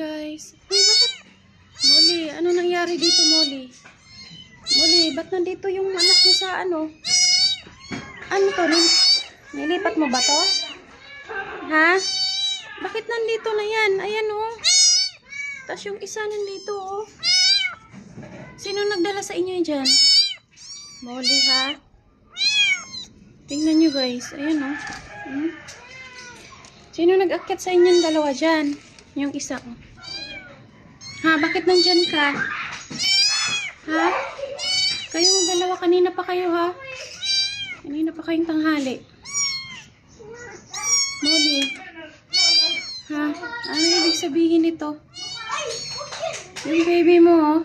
guys. Uy, bakit? Molly, ano nangyari dito, Molly? Molly, ba't nandito yung anak mo sa ano? Ano to? Nilipat mo ba to? Ha? Bakit nandito na yan? Ayan oh. Tapos yung isa nandito oh. Sino nagdala sa inyo dyan? Molly ha? Tingnan nyo guys. Ayan oh. Sino nag-akyat sa inyong dalawa dyan? Yung isa oh. Ha? Bakit nandyan ka? Ha? Kayong dalawa kanina pa kayo ha? Kanina pa kayong tanghali. Molly. Ha? Ano ibig sabihin nito? Yung baby mo oh.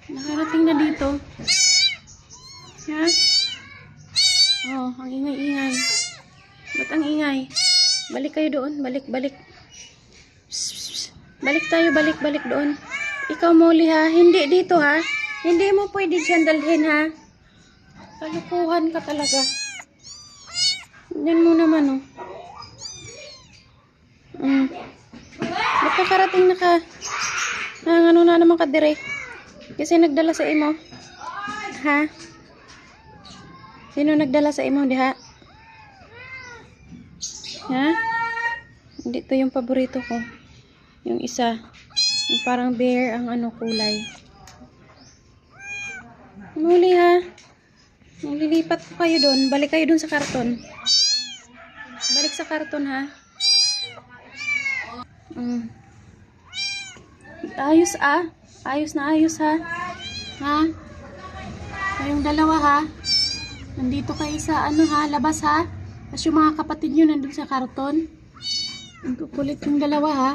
Nakarating na dito. Ha? Oh, ang ingay-ingay. Ba't ang ingay? Balik kayo doon. Balik. Balik tayo. Balik doon. Ikaw, Molly ha? Hindi dito ha? Hindi mo pwede dyan dalhin ha? Kalukuhan ka talaga. Yan mo naman oh. Ba't nakarating na ka? Ano na naman ka dire? Kasi nagdala sa imo. Ha? Sino nagdala sa imo diha? Ha? Hindi to yung paborito ko. Yung isa. Yung parang bear ang ano kulay. Muli ha. Lilipat ko kayo doon. Balik kayo doon sa karton. Balik sa karton ha. Ayos ah. Ayos na ayos ha. Ha? Kayong dalawa ha. Nandito kayo sa ano ha. Labas ha. Tapos yung mga kapatid nyo nandun sa karton. Ang kukulit yung dalawa ha.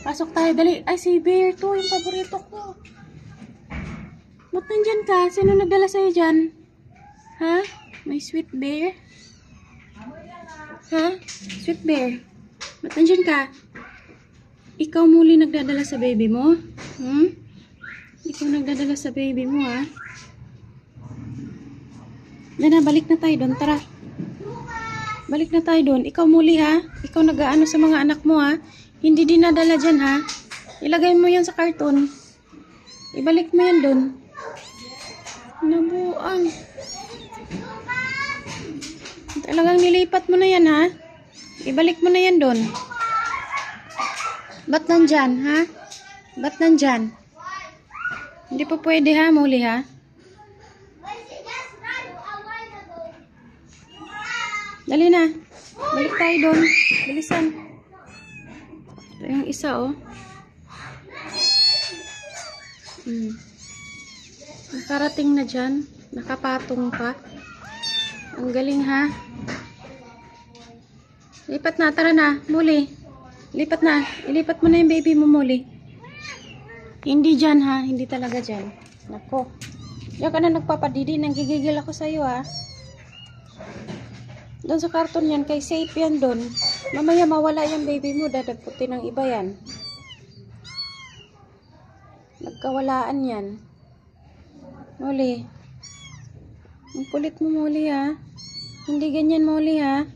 Pasok tayo. Dali. Ay si Bear to. Yung paborito ko. Ba't nandyan ka? Sino nagdala sa'yo dyan? Ha? May sweet bear? Ha? Sweet bear? Ba't nandyan ka? Ikaw muli nagdadala sa baby mo? Ikaw nagdadala sa baby mo ha? Diyan na, balik na tayo doon. Tara. Balik na tayo doon. Ikaw muli ha? Ikaw nag-aano sa mga anak mo ha? Hindi dinadala dyan ha? Ilagay mo yan sa karton. Ibalik mo yan doon. Nabuang. Talagang nilipat mo na yan ha? Ibalik mo na yan doon. Ba't nandyan ha? Ba't nandyan? Hindi pa pwede ha, Molly ha? Dali na. Balik tayo doon. Bilisan. Ito yung isa oh. Nakarating na dyan. Nakapatong pa. Ang galing ha. Lipat na. Tara na. Molly. Lipat na. Ilipat mo na yung baby mo, Molly. Hindi dyan ha. Hindi talaga dyan. Nako. Diyan ka na nagpapadidi. Nanggigigil ako sa'yo ha. Doon sa karton yan. Kay safe yan doon. Mamaya mawala yung baby mo. Dadagputin ng iba yan. Nagkawalaan yan. Molly. Ang kulit mo, Molly ha. Hindi ganyan, Molly ha.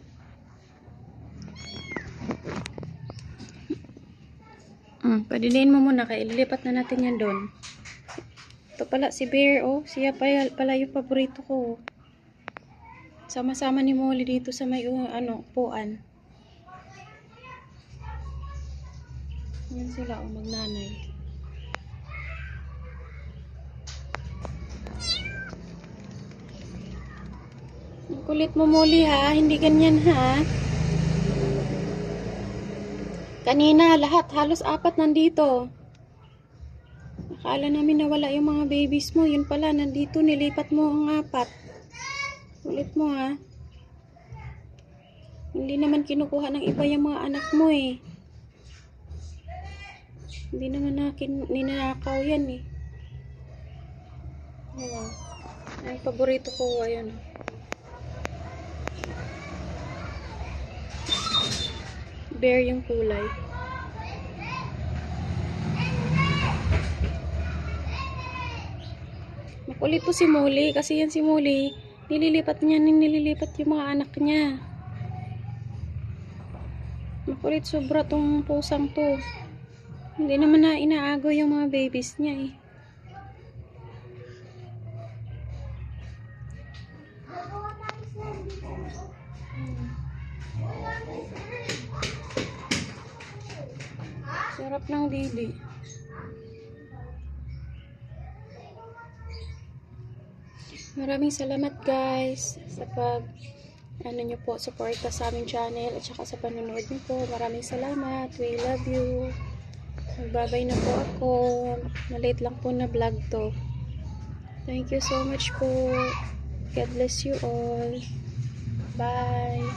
Padiliin mo muna. Kaya ililipat na natin yan doon. Ito pala si Bear oh. Siya pala yung paborito ko. Sama-sama ni Molly dito sa may upuan. Yan sila oh, magnanay. Ang kulit mo, Molly ha. Hindi ganyan ha. Kanina lahat halos 4 nandito. Akala namin nawala yung mga babies mo. Yun pala nandito nilipat mo ang 4. Kulit mo ha. Hindi naman kinukuha ng iba yung mga anak mo eh. Hindi naman ninanakaw yan eh. Ang paborito ko ayun. Bear yung kulay. Makulit po si Molly kasi yan si Molly nililipat yung mga anak niya. Makulit sobra tong pusang to. Hindi naman na inaagaw yung mga babies niya eh. Sarap ng dili. Maraming salamat guys sa nyo po, support ka sa aming channel at saka sa panonood nyo po. Maraming salamat. We love you. Magbabay na po ako. Malate lang po na vlog to. Thank you so much po. God bless you all. Bye.